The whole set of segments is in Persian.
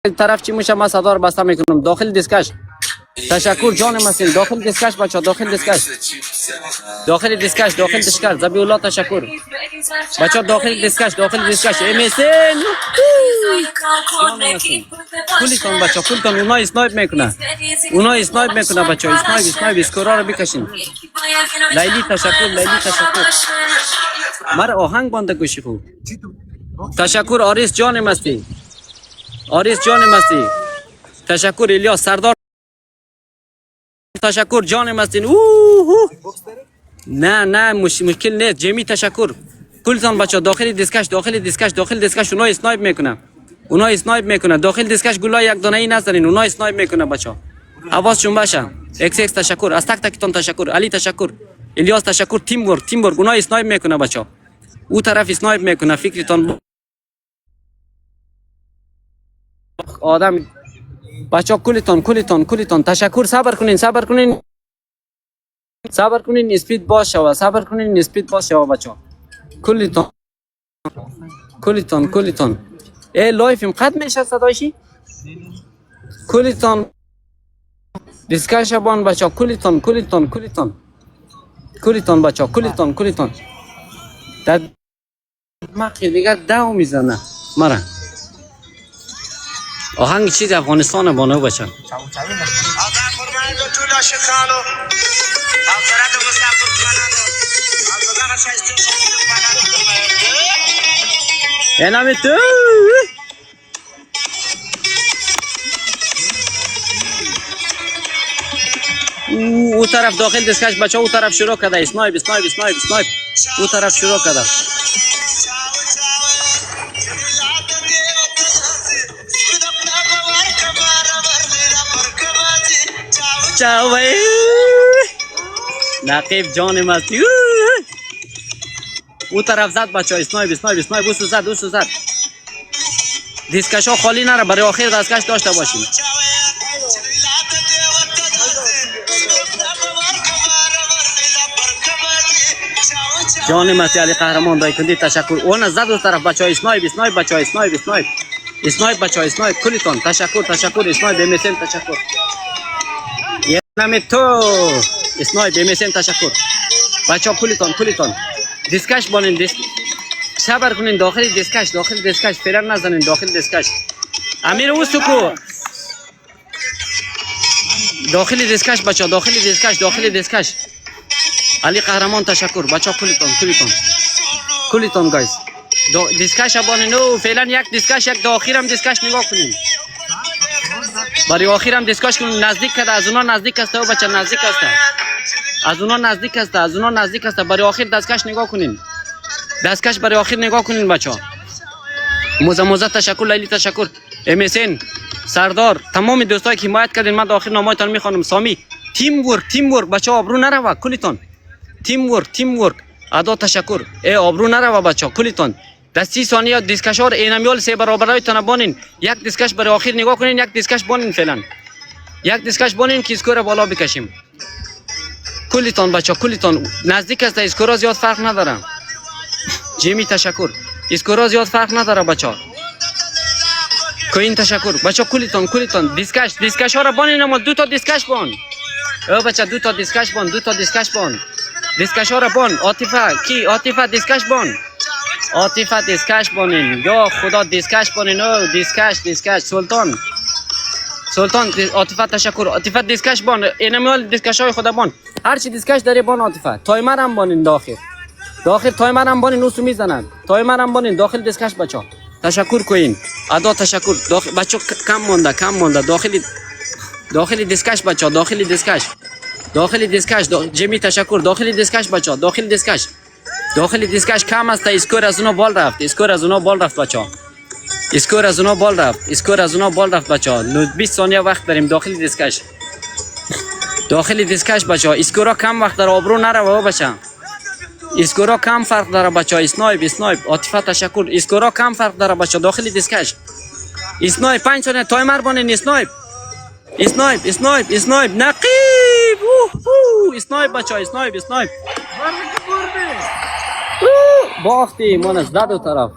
طرف چی میشه؟ من صدا رو بسته میکنم. داخل دیسکش. تشکر جان مسین. داخل دیسکش بچه، داخل دیسکش. داخل دیسکش، داخل دیسکش. زبی الله تشکر. بچه داخل دیسکش، داخل دیسکش. امیسین. کلیتون بچه، کلیتون. اونا اسنایپ میکنه. اونا اسنایپ میکنه بچه. اسنایپ اسکورا رو بکشین. لیلی تشکر، لیلی تشکر. مر آهنگ بنده گوشی خوب. تشکر آریس جان مستی. آریس جان مستی. تشکر الیاس سردار. تشکر جان مستین. نه مشکل نیست. جمی تشکر. کلتان بچه داخل دیسکش، داخل دیسکش، داخل دیسکش. اونا اسنایپ میکنه. اونا اسنایپ میکنه. داخل دیسکش گلا یک دانه ای نزنین. اونا اسنایپ میکنه بچه. حواسشون باشه. ایکس تشکر. از تک تکتون تشکر. علی تشکر. الیاس تشکر. تیم ورک اونا اسنایپ میکنه بچه. او طرف اسنایپ میکنه. فکرتون آدم بچه کلیتون تشکر. صبر کنین اسپید باشه و صبر کنین اسپید باشه و بچه کلیتون ای لایفیم قد میشه صدایشی کلیتون دیسکش بان بچه کلیتون بچه کلیتون در مخی دیگر دو میزنه مرا آهنگ چیز افغانستان بانو بچه اینمی تو او طرف داخل دیسکش بچه او طرف شروع کرده اسنایپ او طرف شروع کرده چاو بای نقیب جان مستی او طرف زد بچه اسنایپ او زد دیسکش ها خالی نره برای آخر دستکش داشته باشیم جان مستی علی قهرمان دای کندی تشکر اون زد او طرف بچه اسنایپ بچه اسنایپ بچه اسنایپ کلیتون تشکر اسنایپ بمیسن تشکر نمی تو اسنایپ بمیسن تشکر بچه کلیتون دیسکش بانین صبر کنین داخل دیسکش فعلا نزنین داخل دیسکش امیر اوسکو داخل دیسکش بچه داخل دیسکش علی قهرمان تشکر بچه کلیتون گایز دیسکش بانین او فعلا یک دیسکش یک تا آخرم دیسکش نگاه کنین برای آخرم دیسکش کنین نزدیک کرده از اونا نزدیک است و بچه نزدیک است از اونا نزدیک است برای آخر دستکش نگاه کنین دستکش برای آخر نگاه کنین بچه موزه تشکر لیلی تشکر امیسین سردار تمام دوستایی که حمایت کردین من آخر نامایتان میخوانم سامی تیم ورک بچه آبرو نروا کلیتون تیم ورک ادا تشکر ای آبرو نروا بچه کلیتون در 30 ثانیه دیسکشار اینمیال سه برابرای تن بانین یک دیسکش برای آخر نگاه کنین یک دیسکش بانین فعلا یک دیسکش بانین که اسکور بالا بکشیم کلیتون بچه کلیتون نزدیک است اسکورا زیاد فرق نداره جیمی تشکر اسکورا زیاد فرق نداره بچه کوین تشکر بچه کلیتون دیسکش ها را بانین اما دو تا دیسکش بان او بچه دو تا دیسکش بان دیسکش ها را بان عاطفه دیسکش بان عاطفه دیسکش بانین یا خدا دیسکش بانین او دیسکش سلطان عاطفه تشکر عاطفه دیسکش بان اینمیال دیسکش های خدا بان هر چی دیسکش داره بان عاطفه تایمر هم بانین داخل تایمر هم بانین اوسو میزنن تایمر هم بانین داخل دیسکش بچه تشکر کوین ادا تشکر بچه کم مونده داخل دیسکش بچه داخل دیسکش جمی تشکر داخل دیسکش بچه داخل دیسکش کم است اسکور از اونا بال رفت بچه اسکور از اونا بال رفت بچه 20 ثانیه وقت داریم داخل دیسکش بچه اسکورا کم وقت داره آبرو نره بچه اسکورا کم فرق داره بچه اسنایپ عاطفه تشکر اسکورا کم فرق داره بچه داخل دیسکش اسنایپ 5 ثانیه تایمر بانین اسنایپ نقیب اسنایپ بچه اسنایپ باختی من از دو طرف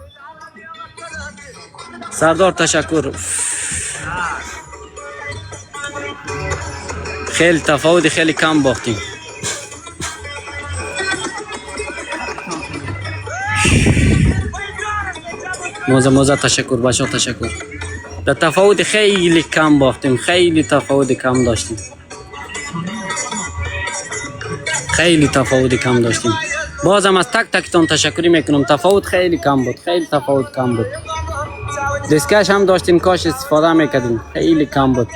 سردار تشکر خیلی تفاوت خیلی کم باختیم. موزه تشکر بچه‌ها، تشکر. در تفاوت خیلی کم باختیم، خیلی تفاوت کم داشتیم، خیلی تفاوت کم داشتیم. بازم از تک تکتون تشکری میکنم. تفاوت خیلی کم بود، خیلی تفاوت کم بود. دیسکش هم داشتیم، کاش استفاده میکردیم، خیلی کم بود.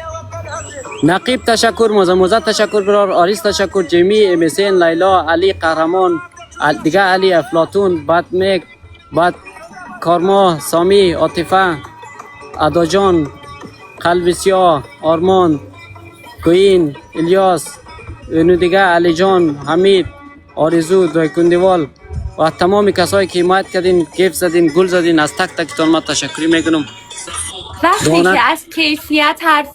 نقیب تشکر، موزه تشکر، برار آریس تشکر، جیمی، امسین، لیلا، علی قهرمان، دیگه علی، افلاطون، بعد میک، بعد کارما، سامی، عاطفه، اداجان، قلب سیاه، آرمان، کوین، الیاس، اینو دیگه علی جان، حمید، آرزو، دایکندوال و تمام کسایی که حمایت کردین، گیف زدین، گل زدین، از تک تکتون ما تشکر میکنم. وقتی که از کیفیت حرف